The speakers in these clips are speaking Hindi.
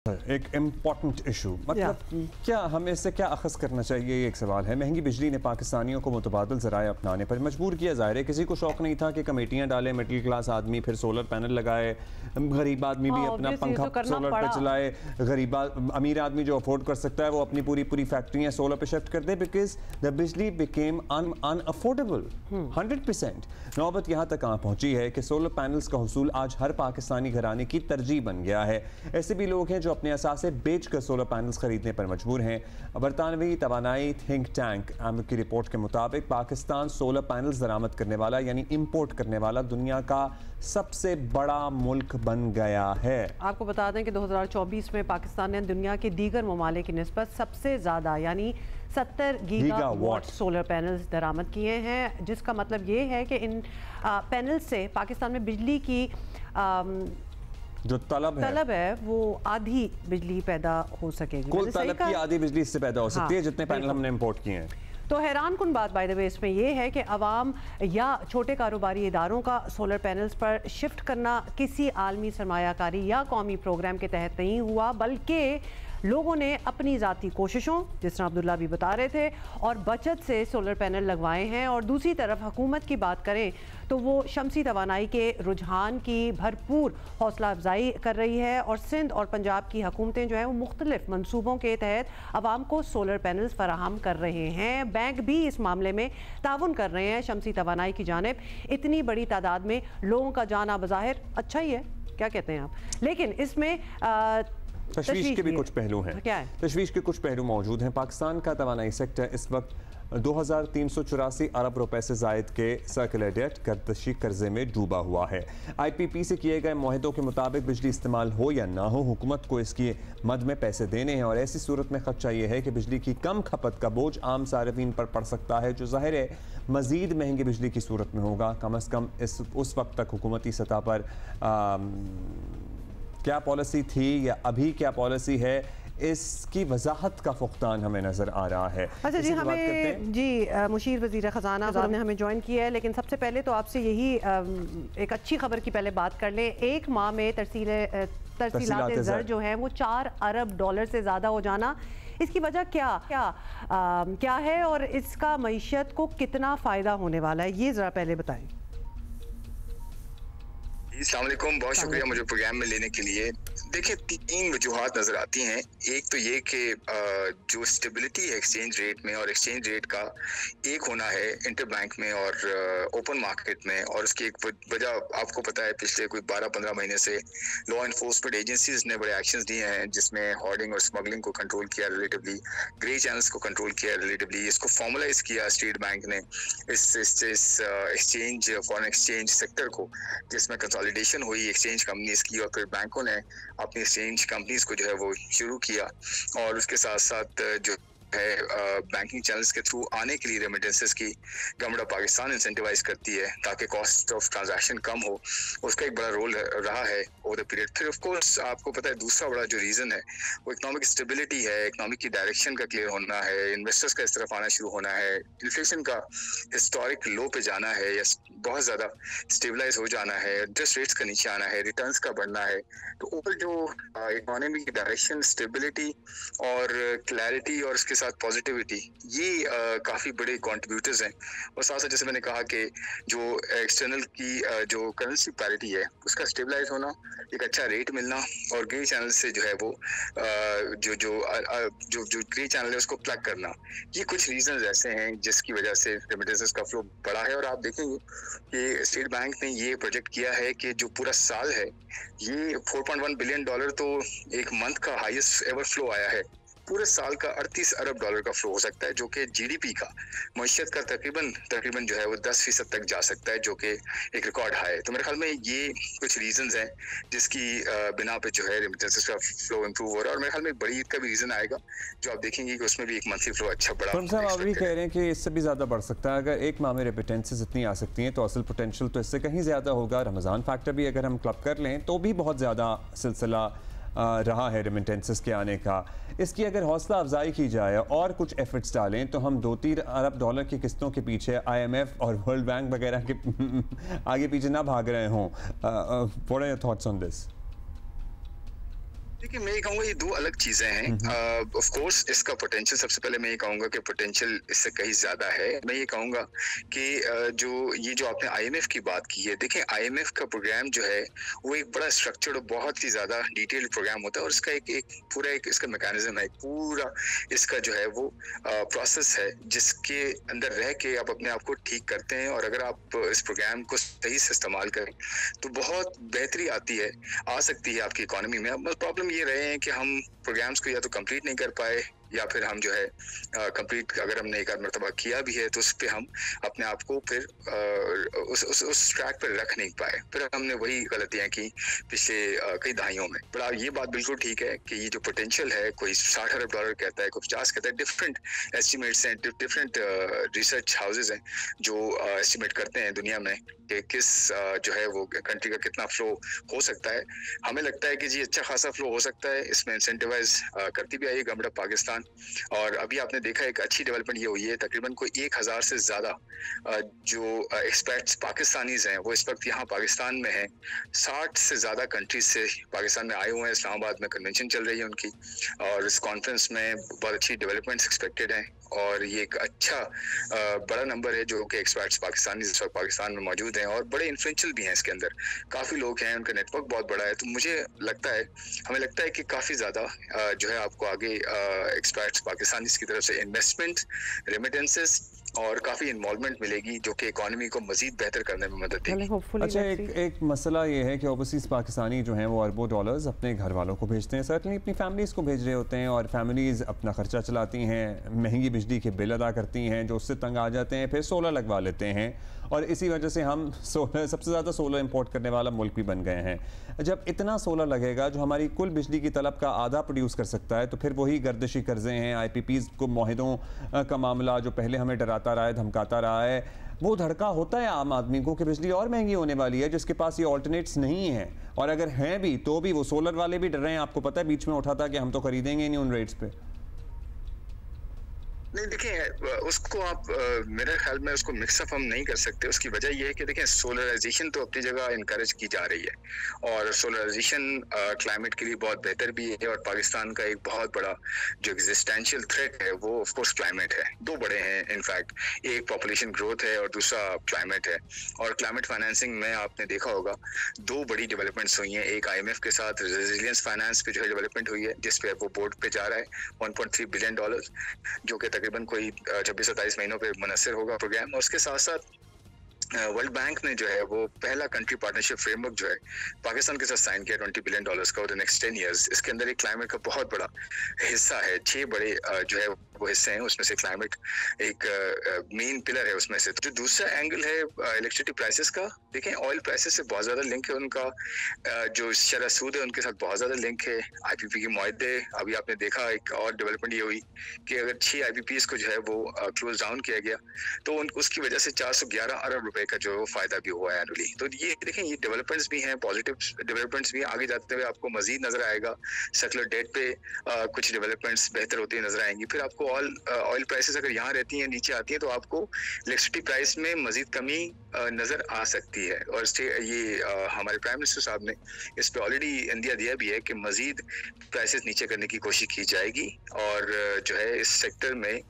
एक इम्पॉर्टेंट इशू मतलब क्या हमें इससे क्या अखज़ करना चाहिए, ये एक सवाल है। महंगी बिजली ने पाकिस्तानियों को मुतबादिल ज़राए अपनाने पर मजबूर किया। ज़ाहिर है किसी को शौक़ नहीं था कि कमेटियाँ डाले, मिडिल क्लास आदमी फिर सोलर पैनल लगाए, गरीब आदमी भी अपना पंखा सोलर पर चलाए, गरीब अमीर आदमी जो अफोर्ड कर सकता है वो अपनी पूरी फैक्ट्रियाँ सोलर पर शिफ्ट कर दे, बिकॉज द बिजली बिकेम अनअफोर्डेबल 100%। नौबत यहाँ तक कहाँ पहुँची है कि सोलर पैनल्स का हुसूल आज हर पाकिस्तानी घराने की तरजीह बन गया है। ऐसे भी लोग हैं जो अपने असासे बेचकर सोलर पैनल्स खरीदने पर मजबूर हैं। बरतानवी तवानाई थिंक टैंक आमिर की रिपोर्ट के मुताबिक पाकिस्तान सोलर पैनल्स दरामद करने वाला यानी इंपोर्ट करने वाला दुनिया का सबसे बड़ा मुल्क बन गया है। आपको बता दें कि 2024 में पाकिस्तान ने दुनिया के दीगर ममालिक की निस्बत सबसे ज़्यादा यानी 70 गीगावाट सोलर पैनल्स दरामद किए हैं, जिसका मतलब ये है कि इन पैनल्स से पाकिस्तान में बिजली की जो तलब है वो आधी बिजली पैदा हो सकेगी। कुल तलब की आधी बिजली इससे पैदा हो सकती है जितने पैनल हमने इंपोर्ट किए हैं। तो हैरान कुन बात बाय द वे इसमें यह है कि अवाम या छोटे कारोबारी इदारों का सोलर पैनल्स पर शिफ्ट करना किसी आलमी सरमायाकारी या कौमी प्रोग्राम के तहत नहीं हुआ, बल्कि लोगों ने अपनी ज़ाती कोशिशों, जिस तरह अब्दुल्ला भी बता रहे थे, और बचत से सोलर पैनल लगवाए हैं। और दूसरी तरफ हुकूमत की बात करें तो वो शमसी तवानाई के रुझान की भरपूर हौसला अफजाई कर रही है और सिंध और पंजाब की हुकूमतें जो हैं वो मुख्तलिफ मनसूबों के तहत आवाम को सोलर पैनल्स फराहम कर रहे हैं। बैंक भी इस मामले में ताउन कर रहे हैं शमसी तवानाई की जानिब। इतनी बड़ी तादाद में लोगों का जाना बज़ाहिर अच्छा ही है, क्या कहते हैं आप, लेकिन इसमें तशवीश के भी कुछ पहलू हैं। क्या है? तशवीश के कुछ पहलू मौजूद हैं। पाकिस्तान का तवानाई सेक्टर इस वक्त 2384 अरब रुपए से जायद के सर्कुलर डेट गर्दशी कर्जे में डूबा हुआ है। IPP से किए गए मुआहदों के मुताबिक बिजली इस्तेमाल हो या ना हो, हुकूमत को इसकी मद में पैसे देने हैं और ऐसी सूरत में खदशा ये है कि बिजली की कम खपत का बोझ आम सार्फिन पर पड़ सकता है, जो ज़ाहिर है मज़ीद महंगी बिजली की सूरत में होगा। कम अज़ कम उस वक्त तक हुकूमती सतह पर क्या पॉलिसी थी या अभी क्या पॉलिसी है, इसकी वजाहत का फुकदान हमें नजर आ रहा है। अच्छा जी, हमें जी मुशीर वज़ीर ख़ज़ाना ने हमें ज्वाइन किया है, लेकिन सबसे पहले तो आपसे यही एक अच्छी खबर की पहले बात कर लें। एक माह में तरसीलात ज़र जो है वो 4 अरब डॉलर से ज़्यादा हो जाना, इसकी वजह क्या है और इसका मईशत को कितना फ़ायदा होने वाला है, ये ज़रा पहले बताएं। अस्सलाम वालेकुम, बहुत शुक्रिया मुझे प्रोग्राम में लेने के लिए। देखिए, 3 वजूहात नज़र आती हैं। एक तो ये कि जो स्टेबिलिटी है एक्सचेंज रेट में, और एक्सचेंज रेट का एक होना है इंटर बैंक में और ओपन मार्केट में, और उसकी एक वजह आपको पता है, पिछले कोई 12-15 महीने से लॉ इन्फोर्समेंट एजेंसीज ने बड़े एक्शंस लिए हैं, जिसमें हॉर्डिंग और स्मगलिंग को कंट्रोल किया रिलेटिवली, ग्रे चैनल्स को कंट्रोल किया रिलेटिवली, इसको फॉर्मलाइज किया स्टेट बैंक ने इस एक्सचेंज फॉरेन एक्सचेंज सेक्टर को, जिसमें कंसोलिडेशन हुई एक्सचेंज कंपनीज की, और फिर बैंकों ने अपनी एक्सचेंज कंपनीज को जो है वो शुरू किया, और उसके साथ साथ जो है बैंकिंग चैनल्स के थ्रू आने के लिए रेमिटेंसेस की गवर्नमेंट ऑफ पाकिस्तान इंसेंटिवाइज करती है ताकि कॉस्ट ऑफ ट्रांजैक्शन कम हो। उसका एक बड़ा रोल रहा है ओवर द पीरियड। फिर ऑफ कोर्स आपको पता है दूसरा बड़ा जो रीज़न है वो इकोनॉमिक स्टेबिलिटी है, इकोनॉमिक की डायरेक्शन का क्लियर होना है, इन्वेस्टर्स का इस तरफ आना शुरू होना है, इन्फ्लेशन का हिस्टोरिक लो पे जाना है या बहुत ज़्यादा स्टेबलाइज हो जाना है, इंटरेस्ट रेट्स का नीचे आना है, रिटर्न्स का बढ़ना है। तो ऊपर जो इकोनॉमी की डायरेक्शन, स्टेबिलिटी और क्लैरिटी और उसके साथ पॉजिटिविटी, ये काफ़ी बड़े कंट्रीब्यूटर्स हैं। और साथ साथ जैसे मैंने कहा कि जो एक्सटर्नल की जो करेंसी पैरिटी है उसका स्टेबलाइज होना, एक अच्छा रेट मिलना, और ग्रे चैनल से जो है वो जो ग्रे चैनल है उसको प्लग करना, ये कुछ रीजंस ऐसे हैं जिसकी वजह से रेमिटेंसेस का फ्लो बढ़ा है। और आप देखेंगे कि स्टेट बैंक ने ये प्रोजेक्ट किया है कि जो पूरा साल है ये 4.1 बिलियन डॉलर तो एक मंथ का हाईएस्ट एवर फ्लो आया है। पूरे साल का 38 अरब डॉलर का फ्लो हो सकता है, जो कि GDP का, मईशत का तकरीबन जो है वो 10% तक जा सकता है, जो कि एक रिकॉर्ड हाई है। तो मेरे ख्याल में ये कुछ रीजंस हैं जिसकी बिना पे जो है रेमिटेंसेस का फ्लो इंप्रूव हो रहा है। और मेरे ख्याल में बड़ी ईद का भी रीजन आएगा, जो आप देखेंगे कि उसमें भी एक मंथली फ्लो अच्छा बड़ा। आप भी कह रहे हैं कि इससे भी ज़्यादा बढ़ सकता है। अगर एक माह में रेमिटेंसेस इतनी आ सकती हैं तो असल पोटेंशियल तो इससे कहीं ज़्यादा होगा। रमज़ान फैक्टर भी अगर हम क्लब कर लें तो भी बहुत ज़्यादा सिलसिला रहा है रेमिटेंसेस के आने का। इसकी अगर हौसला अफजाई की जाए और कुछ एफर्ट्स डालें तो हम 2-3 अरब डॉलर की किस्तों के पीछे IMF और वर्ल्ड बैंक वगैरह के आगे पीछे ना भाग रहे हों। What are your thoughts on this? देखिए, मैं ये कहूँगा ये दो अलग चीजें हैं। ऑफ कोर्स इसका पोटेंशियल, सबसे पहले मैं ये कहूँगा कि पोटेंशियल इससे कहीं ज्यादा है। मैं ये कहूँगा कि जो आपने आईएमएफ की बात की है, देखिए आईएमएफ का प्रोग्राम जो है वो एक बड़ा स्ट्रक्चर्ड और बहुत ही ज्यादा डिटेल्ड प्रोग्राम होता है, और इसका एक इसका मैकेनिज्म है, पूरा इसका जो है वो प्रोसेस है जिसके अंदर रह के आप अपने आप को ठीक करते हैं। और अगर आप इस प्रोग्राम को सही से इस्तेमाल करें तो बहुत बेहतरी आ सकती है आपकी इकोनॉमी में। अब प्रॉब्लम ये रहे हैं कि हम प्रोग्राम्स को या तो कंप्लीट नहीं कर पाए, या फिर हम जो है कंप्लीट अगर हमने एक आध मरतबा किया भी है तो उस पर हम अपने आप को फिर उस ट्रैक पर रख नहीं पाए, फिर हमने वही गलतियां की पिछले कई दहाइयों में। पर ये बात बिल्कुल ठीक है कि ये जो पोटेंशियल है, कोई $60 अरब कहता है, कोई 50 कहता है, डिफरेंट एस्टिमेट्स हैं, डिफरेंट रिसर्च हाउसेज हैं जो एस्टिमेट करते हैं दुनिया में कि किस जो है वो कंट्री का कितना फ्लो हो सकता है। हमें लगता है कि जी अच्छा खासा फ्लो हो सकता है। इसमें इंसेंटिवाइज करती भी आई है गवर्नमेंट ऑफ पाकिस्तान, और अभी आपने देखा एक अच्छी डेवलपमेंट ये हुई है, तकरीबन कोई 1000 से ज्यादा जो एक्सपर्ट्स पाकिस्तानीज हैं वो इस वक्त यहाँ पाकिस्तान में हैं। 60 से ज्यादा कंट्रीज से पाकिस्तान में आए हुए हैं। इस्लामाबाद में कन्वेंशन चल रही है उनकी, और इस कॉन्फ्रेंस में बहुत अच्छी डेवलपमेंट्स एक्सपेक्टेड हैं, और ये एक अच्छा बड़ा नंबर है जो कि एक्सपर्ट्स पाकिस्तानी इस वक्त पाकिस्तान में मौजूद हैं, और बड़े इन्फ्लुएंशियल भी हैं इसके अंदर, काफ़ी लोग हैं, उनका नेटवर्क बहुत बड़ा है। तो हमें लगता है कि काफ़ी ज़्यादा जो है आपको आगे एक्सपर्ट्स पाकिस्तानी की तरफ से इन्वेस्टमेंट, रेमिटेंसेस और काफ़ी इन्वॉल्वमेंट मिलेगी जो कि इकोनॉमी को मजीद बेहतर करने में मदद देगी। अच्छा, एक मसला ये है कि ओवरसीज़ पाकिस्तानी जो हैं वो अरबों डॉलर्स अपने घर वालों को भेजते हैं, सर्टनली अपनी फैमिलीज़ को भेज रहे होते हैं, और फैमिलीज़ अपना खर्चा चलाती हैं, महंगी बिजली के बिल अदा करती हैं, जो उससे तंग आ जाते हैं, फिर सोलर लगवा लेते हैं, और इसी वजह से हम सबसे ज़्यादा सोलर इंपोर्ट करने वाला मुल्क भी बन गए हैं। जब इतना सोलर लगेगा जो हमारी कुल बिजली की तलब का आधा प्रोड्यूस कर सकता है, तो फिर वही गर्दिशी कर्जे हैं, IPPs को मुआहिदों का मामला जो पहले हमें डराता रहा है, धमकाता रहा है, वो धड़का होता है आम आदमी को कि बिजली और महंगी होने वाली है, जिसके पास ये ऑल्टरनेट्स नहीं है, और अगर हैं भी तो भी वो सोलर वाले भी डर रहे हैं। आपको पता है बीच में उठा था कि हम तो खरीदेंगे नहीं उन रेट्स पे। नहीं, देखिए उसको आप मेरे ख्याल में उसको मिक्सअप हम नहीं कर सकते। उसकी वजह यह है कि देखिए सोलराइजेशन तो अपनी जगह इनकरेज की जा रही है, और सोलराइजेशन क्लाइमेट के लिए बहुत बेहतर भी है, और पाकिस्तान का एक बहुत बड़ा जो एग्जिस्टेंशियल थ्रेट है वो ऑफ कोर्स क्लाइमेट है। दो बड़े हैं इनफैक्ट, एक पॉपुलेशन ग्रोथ है और दूसरा क्लाइमेट है। और क्लाइमेट फाइनेंसिंग में आपने देखा होगा दो बड़ी डेवलपमेंट्स हुई हैं। एक IMF के साथ रेजिलियंस फाइनेंस पे जो है डेवलपमेंट हुई है, जिसपे वो बोर्ड पे जा रहा है $1.3 बिलियन, जो कि तकरीबन कोई 26-27 महीनों पे मुनस्सर होगा प्रोग्राम। और उसके साथ साथ वर्ल्ड बैंक ने जो है वो पहला कंट्री पार्टनरशिप फ्रेमवर्क जो है पाकिस्तान के साथ साइन किया $20 बिलियन का ओवर द नेक्स्ट 10 ईयर्स। इसके अंदर एक क्लाइमेट का बहुत बड़ा हिस्सा है, 6 बड़े जो है वो हिस्से हैं, उसमें से क्लाइमेट एक मेन पिलर है उसमें से। जो दूसरा एंगल है इलेक्ट्रिसिटी प्राइसेस का, देखें ऑयल प्राइसेस से बहुत ज्यादा लिंक है उनका, जो शरह सूद है उनके साथ बहुत ज्यादा लिंक है। IPP के मुआहदे, अभी आपने देखा एक और डेवलपमेंट ये हुई कि अगर 6 IPPs को जो है वो क्लोज डाउन किया गया तो उसकी वजह से 411 अरब रुपए का जो है वो फायदा भी हुआ है एनुअली। तो ये देखें ये डेवलपमेंट्स भी हैं, पॉजिटिव डेवलपमेंट्स भी आगे जाते हुए आपको मजीद नजर आएगा। सेकुलर डेट पे कुछ डेवलपमेंट्स बेहतर होती हुई नजर आएंगी। फिर आपको ऑयल प्राइसेस अगर यहाँ रहती हैं, नीचे आती हैं, तो आपको इलेक्ट्रिसिटी प्राइस में मजीद कमी नजर आ सकती है। और ये हमारे प्राइम मिनिस्टर साहब ने इस पे ऑलरेडी इंडिया दिया भी है कि मजीद प्राइसेस नीचे करने की कोशिश की जाएगी, और जो है इस सेक्टर में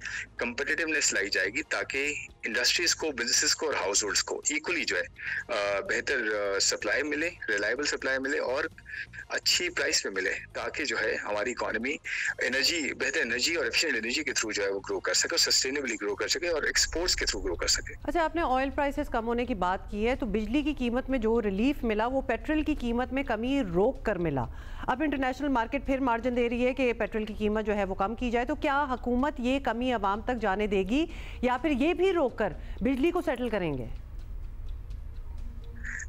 कंपिटिटिवनेस लाई जाएगी ताकि इंडस्ट्रीज को, बिजनेसेस को और हाउस होल्ड्स को इक्वली जो है बेहतर सप्लाई मिले, रिलायबल सप्लाई मिले और अच्छी प्राइस पे मिले, ताकि जो है हमारी इकोनॉमी बेहतर एनर्जी और एफिशिएंट एनर्जी के थ्रू जो है वो ग्रो कर सके, सस्टेनेबली ग्रो कर सके और एक्सपोर्ट्स के थ्रू ग्रो कर सके। अच्छा, आपने ऑयल प्राइसेस कम होने की बात की है, तो बिजली की कीमत में जो रिलीफ मिला वो पेट्रोल की कीमत में कमी रोक कर मिला। अब इंटरनेशनल मार्केट फिर मार्जिन दे रही है कि पेट्रोल की कीमत जो है वो कम की जाए, तो क्या हुकूमत ये कमी आवाम तक जाने देगी या फिर ये भी रोक कर बिजली को सेटल करेंगे?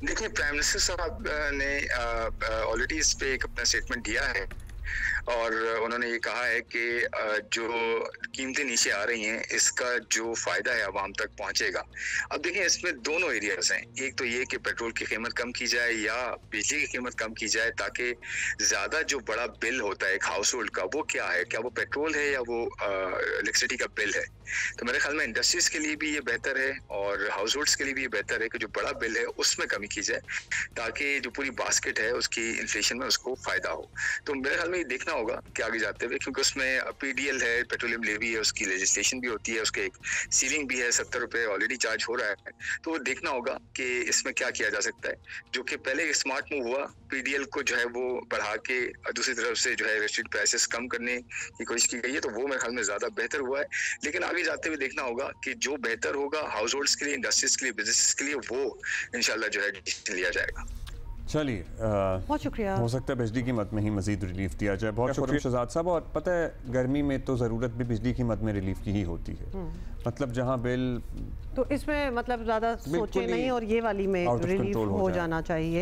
देखिए, प्राइम मिनिस्टर साहब ने ऑलरेडी इस पे एक अपना स्टेटमेंट दिया है। और उन्होंने ये कहा है कि जो कीमतें नीचे आ रही हैं इसका जो फायदा है आवाम तक पहुंचेगा। अब देखें इसमें दोनों एरियाज हैं, एक तो ये कि पेट्रोल की कीमत कम की जाए या बिजली की कीमत कम की जाए, ताकि ज्यादा जो बड़ा बिल होता है एक हाउस होल्ड का वो क्या है, क्या वो पेट्रोल है या वो इलेक्ट्रिसिटी का बिल है। तो मेरे ख्याल में इंडस्ट्रीज के लिए भी ये बेहतर है और हाउस होल्ड्स के लिए भी ये बेहतर है कि जो बड़ा बिल है उसमें कमी की जाए, ताकि जो पूरी बास्केट है उसकी इन्फ्लेशन में उसको फायदा हो। तो मेरे ख्याल में ये देखना होगा कि आगे जाते हुए, क्योंकि उसमें पीडीएल है, पेट्रोलियम लेवी है, उसकी लेजिस्लेशन भी होती है, उसके एक सीलिंग भी है, 70 रुपए ऑलरेडी चार्ज हो रहा है। तो वो देखना होगा कि इसमें क्या किया जा सकता है। जो कि पहले एक स्मार्ट मूव हुआ, पीडीएल को जो है वो बढ़ा के दूसरी तरफ से जो है रेस्ट्रिक्ट प्राइसेस कम करने की कोशिश की गई है, तो वो मेरे ख्याल में ज्यादा बेहतर हुआ है। लेकिन आगे जाते हुए देखना होगा कि जो बेहतर होगा हाउस होल्ड्स के लिए, इंडस्ट्रीज के लिए, बिजनेस के लिए, वो इंशाल्लाह जो है डिसीजन लिया जाएगा। चलिए बहुत शुक्रिया। हो सकता है बिजली की मद में ही मजीद रिलीफ दिया जाए। बहुत शुक्रिया शहजाद साहब। और पता है गर्मी में तो ज़रूरत भी बिजली की मद में रिलीफ की ही होती है, मतलब जहाँ बिल तो इसमें मतलब ज़्यादा सोचे नहीं और ये वाली में रिलीफ हो जाना चाहिए।